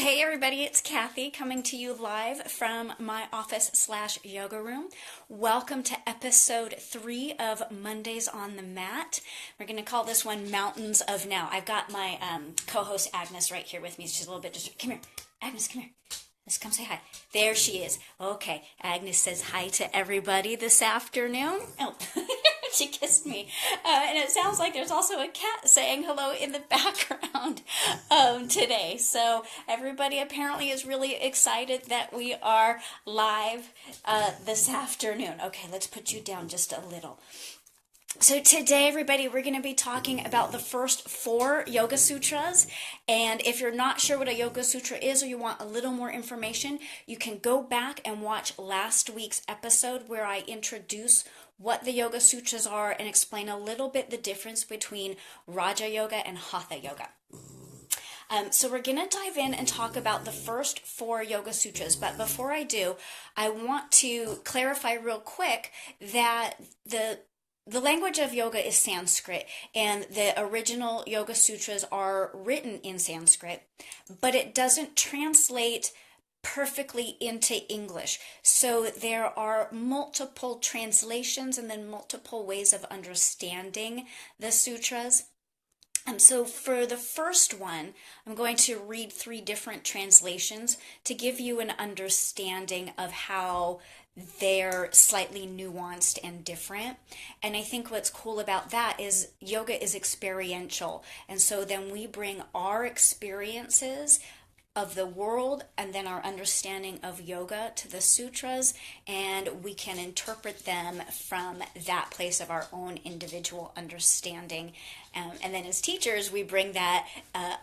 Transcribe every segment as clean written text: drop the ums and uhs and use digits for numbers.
Hey everybody, it's Kathy coming to you live from my office/yoga room. Welcome to episode 3 of Mondays on the Mat. We're going to call this one Mountains of Now. I've got my co-host Agnes right here with me. She's a little bit distracted. Come here. Agnes, come here. Let's come say hi. There she is. Okay, Agnes says hi to everybody this afternoon. Oh, she kissed me. And it sounds like there's also a cat saying hello in the background today. So everybody apparently is really excited that we are live this afternoon. Okay, let's put you down just a little. So today, everybody, we're going to be talking about the first 4 Yoga Sutras. And if you're not sure what a Yoga Sutra is or you want a little more information, you can go back and watch last week's episode where I introduce what the Yoga Sutras are and explain a little bit the difference between Raja Yoga and Hatha Yoga. So we're going to dive in and talk about the first 4 Yoga Sutras. But before I do, I want to clarify real quick that the language of yoga is Sanskrit, and the original Yoga Sutras are written in Sanskrit, but it doesn't translate perfectly into English. So there are multiple translations and then multiple ways of understanding the sutras. So for the first one, I'm going to read 3 different translations to give you an understanding of how they're slightly nuanced and different. And I think what's cool about that is yoga is experiential. And so then we bring our experiences of the world and then our understanding of yoga to the sutras, and we can interpret them from that place of our own individual understanding. And then as teachers, we bring that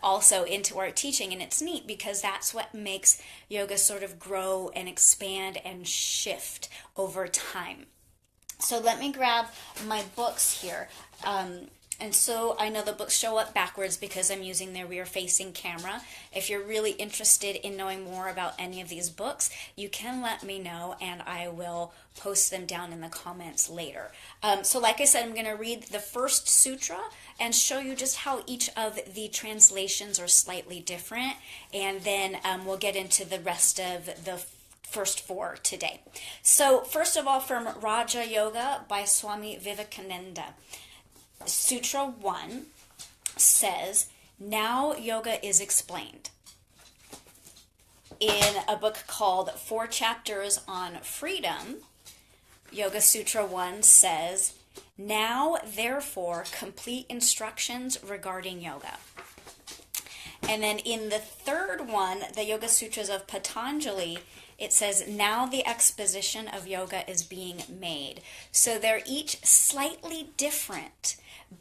also into our teaching, and it's neat because that's what makes yoga sort of grow and expand and shift over time. So let me grab my books here. And so I know the books show up backwards because I'm using their rear-facing camera. If you're really interested in knowing more about any of these books, you can let me know and I will post them down in the comments later. So like I said, I'm going to read the first sutra and show you just how each of the translations are slightly different. And then we'll get into the rest of the first 4 today. So first of all, from Raja Yoga by Swami Vivekananda. Sutra 1 says, "Now yoga is explained." In a book called 4 Chapters on Freedom, Yoga Sutra 1 says, "Now, therefore, complete instructions regarding yoga." And then in the third one, the Yoga Sutras of Patanjali, it says, "Now the exposition of yoga is being made." So they're each slightly different.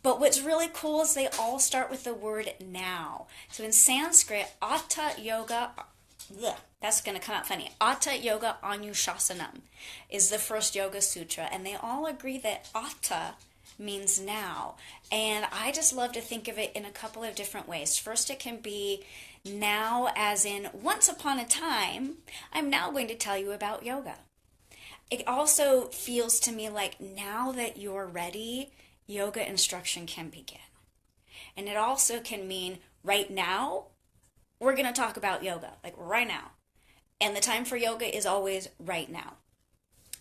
But what's really cool is they all start with the word now. So in Sanskrit, Atta Yoga, that's going to come out funny. Atta Yoga Anushasanam is the first Yoga Sutra. And they all agree that Atta means now. And I just love to think of it in a couple of different ways. First, it can be now as in once upon a time, I'm now going to tell you about yoga. It also feels to me like now that you're ready, yoga instruction can begin. And it also can mean right now, we're going to talk about yoga, like right now. And the time for yoga is always right now.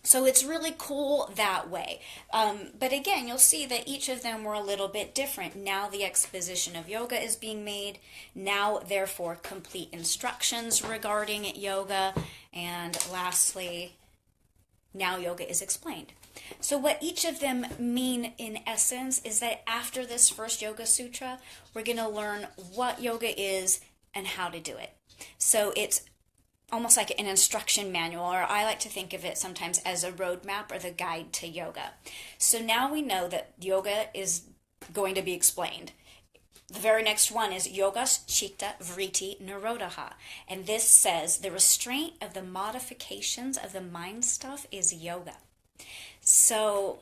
So it's really cool that way. But again, you'll see that each of them were a little bit different. Now the exposition of yoga is being made. Now, therefore, complete instructions regarding yoga. And lastly, now yoga is explained. So what each of them mean in essence is that after this first Yoga Sutra, we're going to learn what yoga is and how to do it. So it's almost like an instruction manual, or I like to think of it sometimes as a roadmap or the guide to yoga. So now we know that yoga is going to be explained. The very next one is Yogas Chitta Vritti Nirodha. And this says the restraint of the modifications of the mind stuff is yoga. So,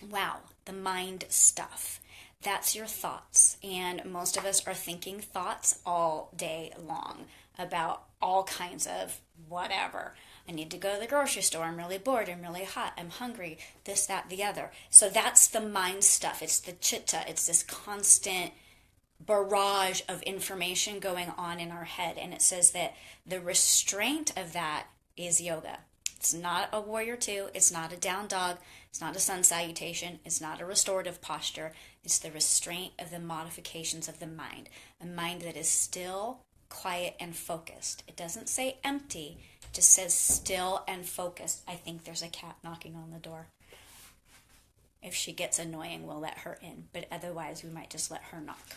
wow, the mind stuff. That's your thoughts. And most of us are thinking thoughts all day long about all kinds of whatever. I need to go to the grocery store. I'm really bored. I'm really hot. I'm hungry. This, that, the other. So that's the mind stuff. It's the chitta. It's this constant barrage of information going on in our head. And it says that the restraint of that is yoga. It's not a warrior two. It's not a down dog. It's not a sun salutation. It's not a restorative posture. It's the restraint of the modifications of the mind. A mind that is still, quiet, and focused. It doesn't say empty. It just says still and focused. I think there's a cat knocking on the door. If she gets annoying, we'll let her in. But otherwise, we might just let her knock.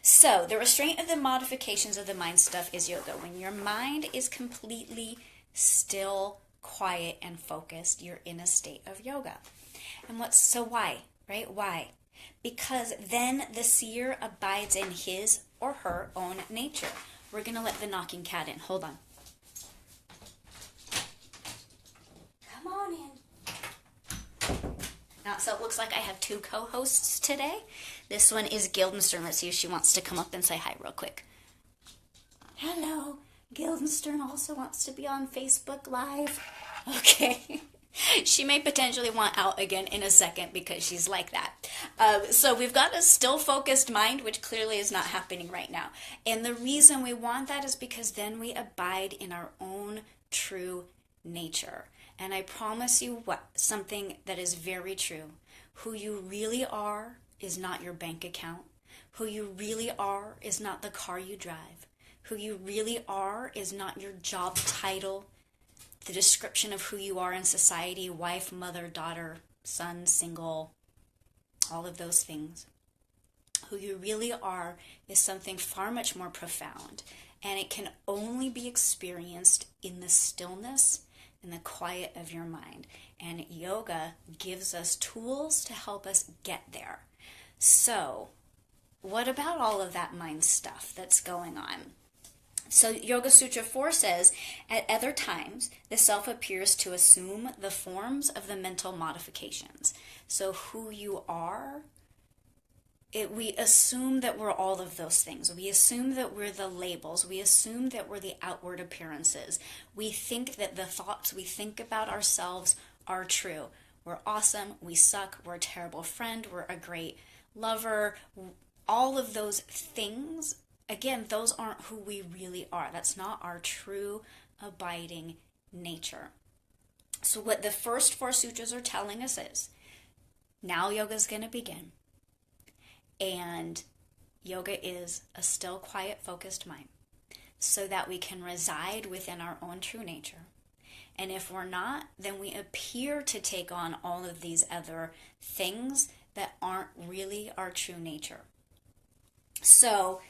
So, the restraint of the modifications of the mind stuff is yoga. When your mind is completely still, quiet, and focused, you're in a state of yoga. And so why, right? Why? Because then the seer abides in his or her own nature. We're going to let the knocking cat in. Hold on. Come on in. Now, so it looks like I have two co-hosts today. This one is Guildenstern. Let's see if she wants to come up and say hi real quick. Hello. Guildenstern also wants to be on Facebook Live. Okay. She may potentially want out again in a second because she's like that. So we've got a still focused mind, which clearly is not happening right now. And the reason we want that is because then we abide in our own true nature. And I promise you something that is very true. Who you really are is not your bank account. Who you really are is not the car you drive. Who you really are is not your job title, the description of who you are in society, wife, mother, daughter, son, single, all of those things. Who you really are is something far much more profound, and it can only be experienced in the stillness and the quiet of your mind. And yoga gives us tools to help us get there. So, what about all of that mind stuff that's going on? So Yoga Sutra 4 says, at other times, the self appears to assume the forms of the mental modifications. So who you are, we assume that we're all of those things. We assume that we're the labels. We assume that we're the outward appearances. We think that the thoughts we think about ourselves are true. We're awesome. We suck. We're a terrible friend. We're a great lover. All of those things, again, those aren't who we really are. That's not our true abiding nature. So what the first 4 sutras are telling us is, now yoga is going to begin. And yoga is a still, quiet, focused mind so that we can reside within our own true nature. And if we're not, then we appear to take on all of these other things that aren't really our true nature. So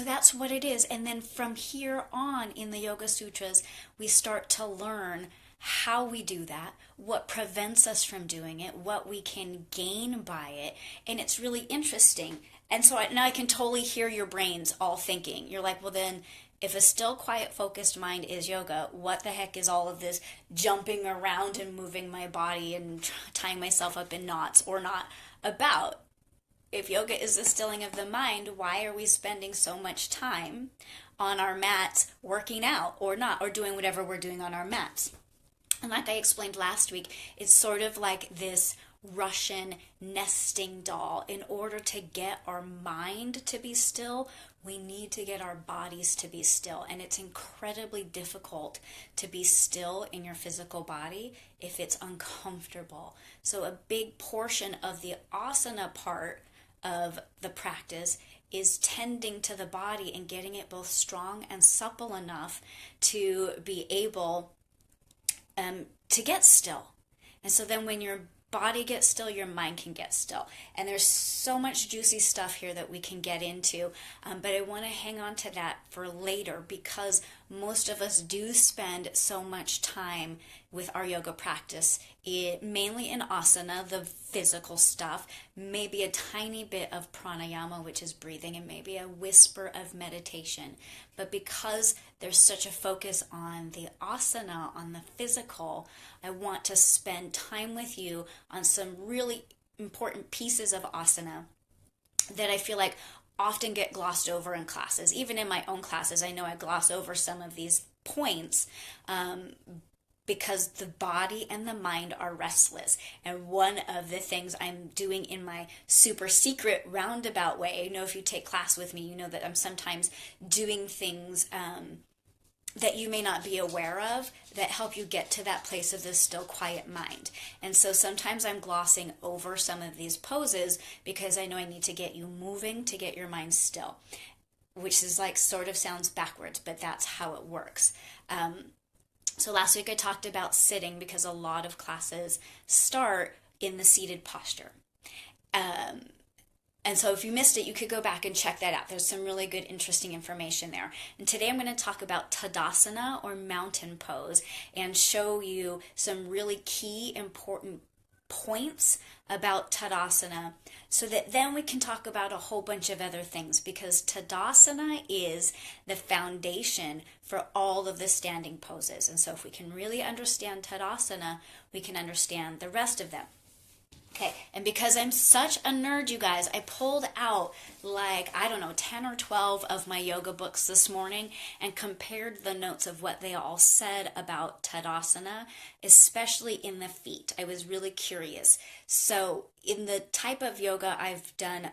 that's what it is. And then from here on in the Yoga Sutras, we start to learn how we do that, what prevents us from doing it, what we can gain by it. And it's really interesting. And so now I can totally hear your brains all thinking. You're like, well then, if a still, quiet, focused mind is yoga, what the heck is all of this jumping around and moving my body and tying myself up in knots or not about? If yoga is the stilling of the mind, why are we spending so much time on our mats working out or not, or doing whatever we're doing on our mats? And like I explained last week, it's sort of like this Russian nesting doll. In order to get our mind to be still, we need to get our bodies to be still. And it's incredibly difficult to be still in your physical body if it's uncomfortable. So a big portion of the asana part of the practice is tending to the body and getting it both strong and supple enough to be able to get still. And so then when your body gets still, your mind can get still. And there's so much juicy stuff here that we can get into, but I want to hang on to that for later because most of us do spend so much time with our yoga practice, mainly in asana, the physical stuff, maybe a tiny bit of pranayama, which is breathing, and maybe a whisper of meditation. But because there's such a focus on the asana, on the physical, I want to spend time with you on some really important pieces of asana that I feel like often get glossed over in classes. Even in my own classes, I know I gloss over some of these points, because the body and the mind are restless. And one of the things I'm doing in my super secret roundabout way, you know, if you take class with me, you know that I'm sometimes doing things that you may not be aware of that help you get to that place of the still quiet mind. And so sometimes I'm glossing over some of these poses because I know I need to get you moving to get your mind still, which is like sort of sounds backwards, but that's how it works. So last week I talked about sitting because a lot of classes start in the seated posture. And so if you missed it, you could go back and check that out. There's some really good, interesting information there. And today I'm going to talk about Tadasana, or mountain pose, and show you some really key, important points about Tadasana so that then we can talk about a whole bunch of other things, because Tadasana is the foundation for all of the standing poses. And so if we can really understand Tadasana, we can understand the rest of them. Okay, and because I'm such a nerd, you guys, I pulled out like, I don't know, 10 or 12 of my yoga books this morning and compared the notes of what they all said about Tadasana, especially in the feet. I was really curious. So in the type of yoga I've done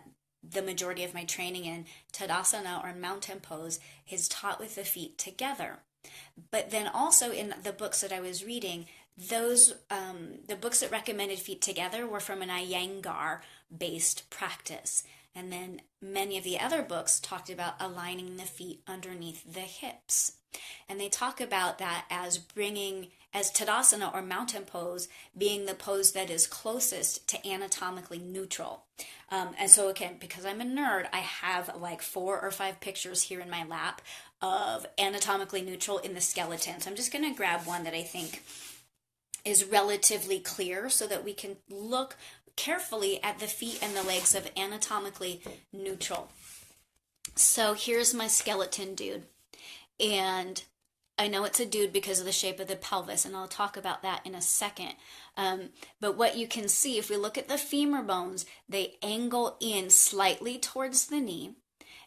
the majority of my training in, Tadasana, or mountain pose, is taught with the feet together. But then also in the books that I was reading, the books that recommended feet together were from an Iyengar based practice. And then many of the other books talked about aligning the feet underneath the hips. And they talk about that as Tadasana, or mountain pose, being the pose that is closest to anatomically neutral. And so again, because I'm a nerd, I have like 4 or 5 pictures here in my lap of anatomically neutral in the skeleton. So I'm just going to grab one that I think is relatively clear so that we can look carefully at the feet and the legs of anatomically neutral. So here's my skeleton dude. And I know it's a dude because of the shape of the pelvis, and I'll talk about that in a second. But what you can see, if we look at the femur bones, they angle in slightly towards the knee,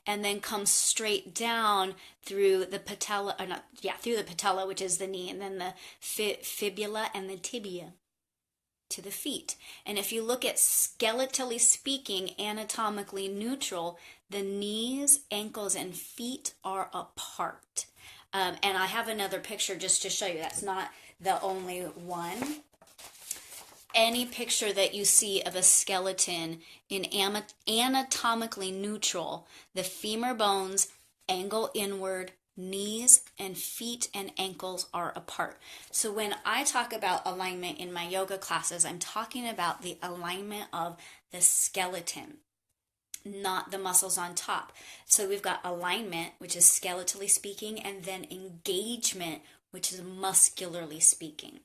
and then come straight down through the patella, through the patella, which is the knee, and then the fibula and the tibia to the feet. And if you look at skeletally speaking, anatomically neutral, the knees, ankles, and feet are apart. And I have another picture just to show you. That's not the only one. Any picture that you see of a skeleton in anatomically neutral, the femur bones angle inward, knees and feet and ankles are apart. So when I talk about alignment in my yoga classes, I'm talking about the alignment of the skeleton, not the muscles on top. So we've got alignment, which is skeletally speaking, and then engagement, which is muscularly speaking.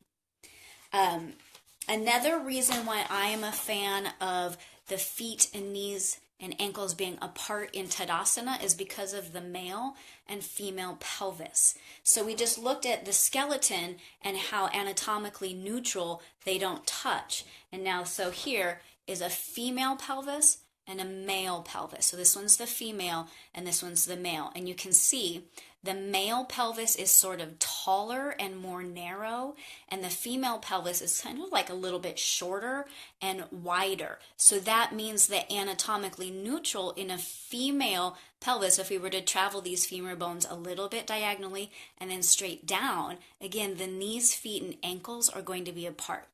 Another reason why I am a fan of the feet and knees and ankles being apart in Tadasana is because of the male and female pelvis. So we just looked at the skeleton and how anatomically neutral they don't touch. And now, so here is a female pelvis and a male pelvis. So this one's the female and this one's the male. And you can see the male pelvis is sort of taller and more narrow, and the female pelvis is kind of like a little bit shorter and wider. So that means that anatomically neutral in a female pelvis, if we were to travel these femur bones a little bit diagonally and then straight down, again, the knees, feet, and ankles are going to be apart.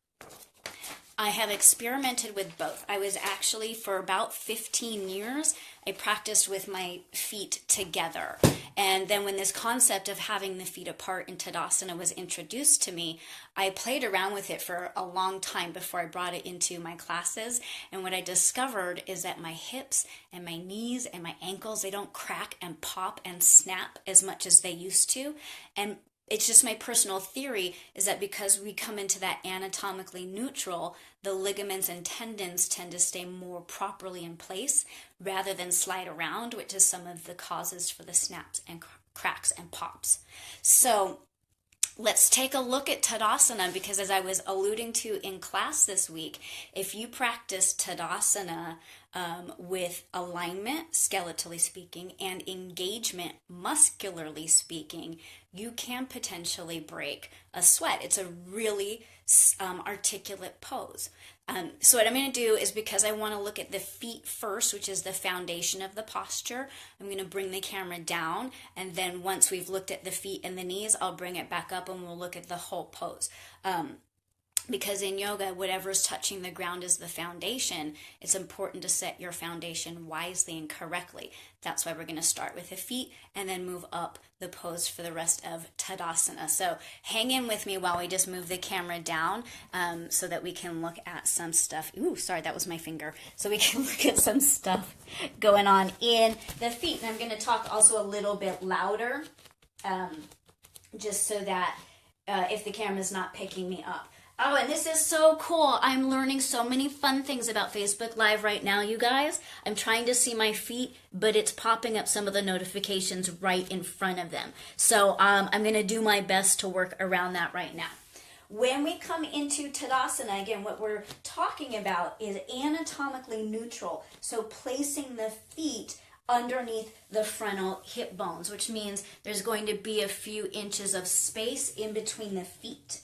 I have experimented with both. I was actually, for about 15 years, I practiced with my feet together. And then when this concept of having the feet apart in Tadasana was introduced to me, I played around with it for a long time before I brought it into my classes. And what I discovered is that my hips and my knees and my ankles, they don't crack and pop and snap as much as they used to. And it's just my personal theory is that because we come into that anatomically neutral, the ligaments and tendons tend to stay more properly in place rather than slide around, which is some of the causes for the snaps and cracks and pops. So Let's take a look at Tadasana, because as I was alluding to in class this week, if you practice Tadasana with alignment, skeletally speaking, and engagement, muscularly speaking, you can potentially break a sweat. It's a really articulate pose. So what I'm going to do is, because I want to look at the feet first, which is the foundation of the posture, I'm going to bring the camera down, and then once we've looked at the feet and the knees, I'll bring it back up and we'll look at the whole pose. Because in yoga, whatever's touching the ground is the foundation. It's important to set your foundation wisely and correctly. That's why we're going to start with the feet and then move up the pose for the rest of Tadasana. So hang in with me while we just move the camera down so that we can look at some stuff. Ooh, sorry, that was my finger. So we can look at some stuff going on in the feet. And I'm going to talk also a little bit louder just so that if the camera's not picking me up. Oh, and this is so cool. I'm learning so many fun things about Facebook Live right now, you guys. I'm trying to see my feet, but it's popping up some of the notifications right in front of them. So I'm going to do my best to work around that right now. When we come into Tadasana, again, what we're talking about is anatomically neutral. So placing the feet underneath the frontal hip bones, which means there's going to be a few inches of space in between the feet.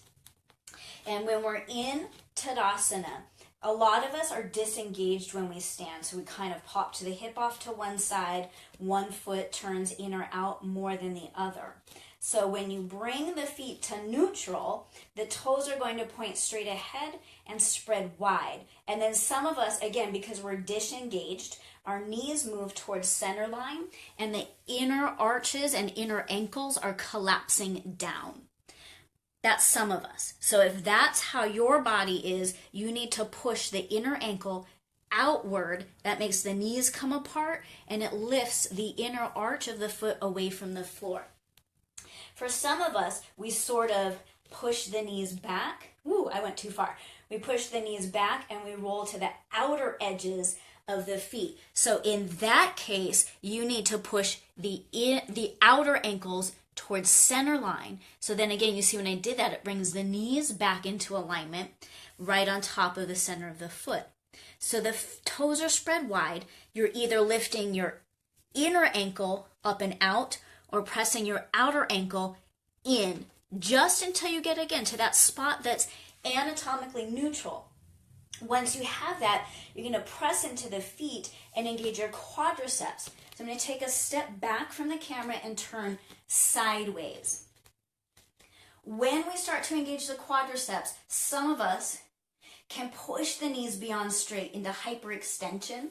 And when we're in Tadasana, a lot of us are disengaged when we stand. So we kind of pop to the hip off to one side, one foot turns in or out more than the other. So when you bring the feet to neutral, the toes are going to point straight ahead and spread wide. And then some of us, again, because we're disengaged, our knees move towards center line and the inner arches and inner ankles are collapsing down. That's some of us. So if that's how your body is, you need to push the inner ankle outward. That makes the knees come apart and it lifts the inner arch of the foot away from the floor. For some of us, we sort of push the knees back. Ooh, I went too far. We push the knees back and we roll to the outer edges of the feet. So in that case, you need to push the outer ankles towards center line. So then again, you see when I did that, it brings the knees back into alignment right on top of the center of the foot. So the toes are spread wide. You're either lifting your inner ankle up and out or pressing your outer ankle in, just until you get again to that spot that's anatomically neutral. Once you have that, you're going to press into the feet and engage your quadriceps. So I'm going to take a step back from the camera and turn sideways. When we start to engage the quadriceps, some of us can push the knees beyond straight into hyperextension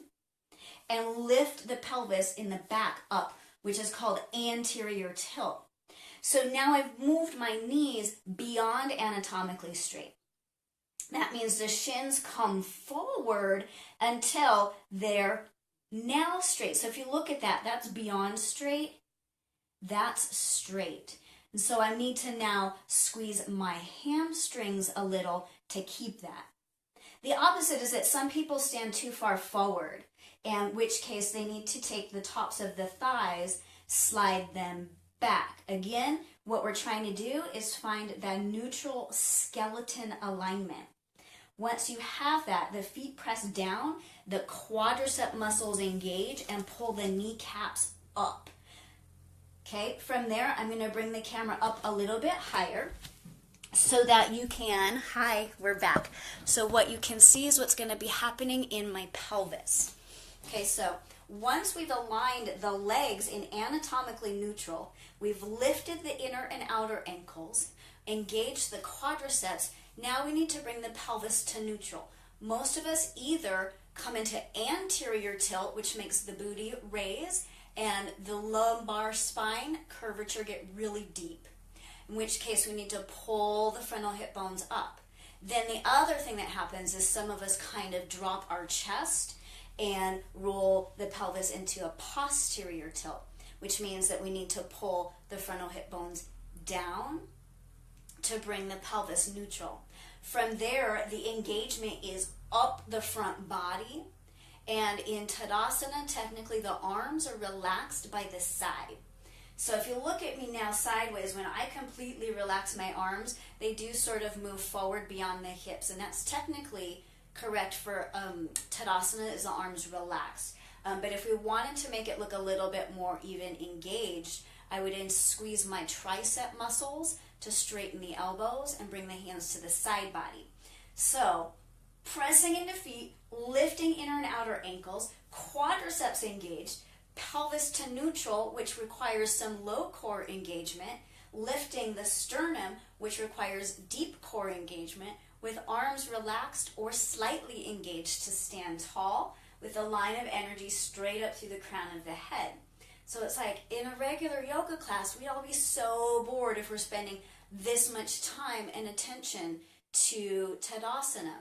and lift the pelvis in the back up, which is called anterior tilt. So now I've moved my knees beyond anatomically straight. That means the shins come forward until they're now straight. So if you look at that, that's beyond straight, that's straight. And so I need to now squeeze my hamstrings a little to keep that. The opposite is that some people stand too far forward, in which case they need to take the tops of the thighs, slide them back. Again, what we're trying to do is find that neutral skeleton alignment. Once you have that, the feet press down, the quadricep muscles engage and pull the kneecaps up. Okay, from there, I'm going to bring the camera up a little bit higher so that you can, hi, we're back. So what you can see is what's going to be happening in my pelvis. Okay, so once we've aligned the legs in anatomically neutral, we've lifted the inner and outer ankles, engaged the quadriceps. Now we need to bring the pelvis to neutral. Most of us either come into anterior tilt, which makes the booty raise and the lumbar spine curvature get really deep, in which case we need to pull the frontal hip bones up. Then the other thing that happens is some of us kind of drop our chest and roll the pelvis into a posterior tilt, which means that we need to pull the frontal hip bones down to bring the pelvis neutral. From there, the engagement is up the front body, and in Tadasana, technically the arms are relaxed by the side. So if you look at me now sideways, when I completely relax my arms, they do sort of move forward beyond the hips, and that's technically correct for Tadasana, is the arms relaxed. But if we wanted to make it look a little bit more even engaged, I would then squeeze my tricep muscles to straighten the elbows and bring the hands to the side body. So pressing into feet, lifting inner and outer ankles, quadriceps engaged, pelvis to neutral, which requires some low core engagement, lifting the sternum, which requires deep core engagement, with arms relaxed or slightly engaged to stand tall, with a line of energy straight up through the crown of the head. So it's like in a regular yoga class, we'd all be so bored if we're spending this much time and attention to Tadasana.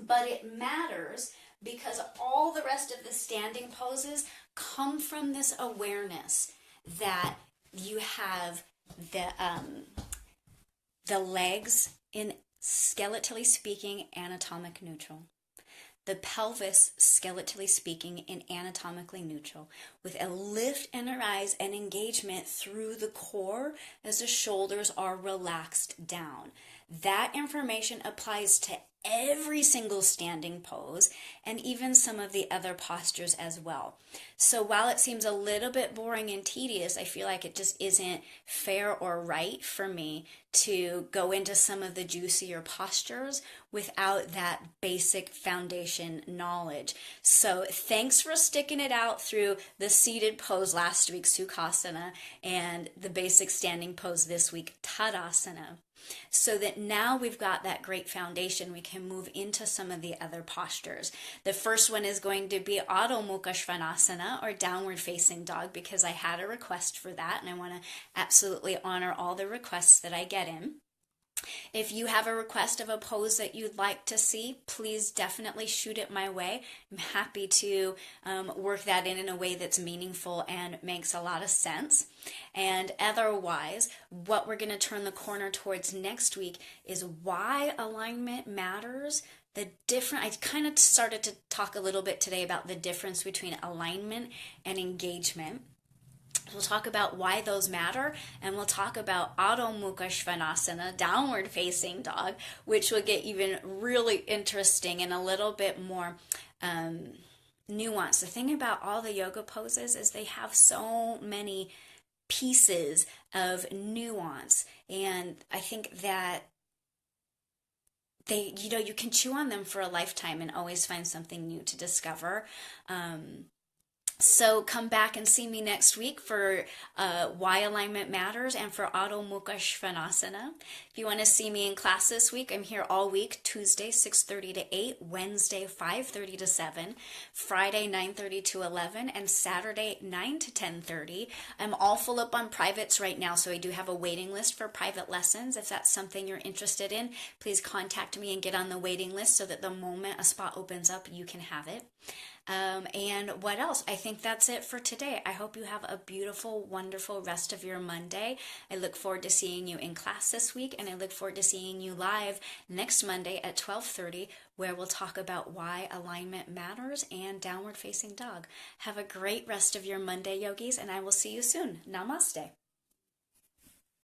But it matters because all the rest of the standing poses come from this awareness that you have the legs in, skeletally speaking, anatomic neutral. The pelvis, skeletally speaking, in anatomically neutral, with a lift and a rise and engagement through the core as the shoulders are relaxed down. That information applies to every single standing pose and even some of the other postures as well. So while it seems a little bit boring and tedious, I feel like it just isn't fair or right for me to go into some of the juicier postures without that basic foundation knowledge. So thanks for sticking it out through the seated pose last week, Sukhasana, and the basic standing pose this week, Tadasana. So that now we've got that great foundation, we can move into some of the other postures. The first one is going to be Adho Mukha Svanasana, or downward facing dog, because I had a request for that and I want to absolutely honor all the requests that I get in. If you have a request of a pose that you'd like to see, please definitely shoot it my way. I'm happy to work that in a way that's meaningful and makes a lot of sense. And otherwise, what we're going to turn the corner towards next week is why alignment matters. I kind of started to talk a little bit today about the difference between alignment and engagement. We'll talk about why those matter, and we'll talk about Adho Mukha Svanasana, downward facing dog, which will get even really interesting and a little bit more nuanced. The thing about all the yoga poses is they have so many pieces of nuance, and I think that you can chew on them for a lifetime and always find something new to discover. So come back and see me next week for why alignment matters and for Adho Mukha Svanasana. If you want to see me in class this week, I'm here all week, Tuesday 6:30 to 8, Wednesday 5:30 to 7, Friday 9:30 to 11, and Saturday 9 to 10:30. I'm all full up on privates right now, so I do have a waiting list for private lessons. If that's something you're interested in, please contact me and get on the waiting list so that the moment a spot opens up, you can have it. And what else? I think that's it for today. I hope you have a beautiful, wonderful rest of your Monday. I look forward to seeing you in class this week, and I look forward to seeing you live next Monday at 12:30, where we'll talk about why alignment matters and downward facing dog. Have a great rest of your Monday, yogis, and I will see you soon. Namaste.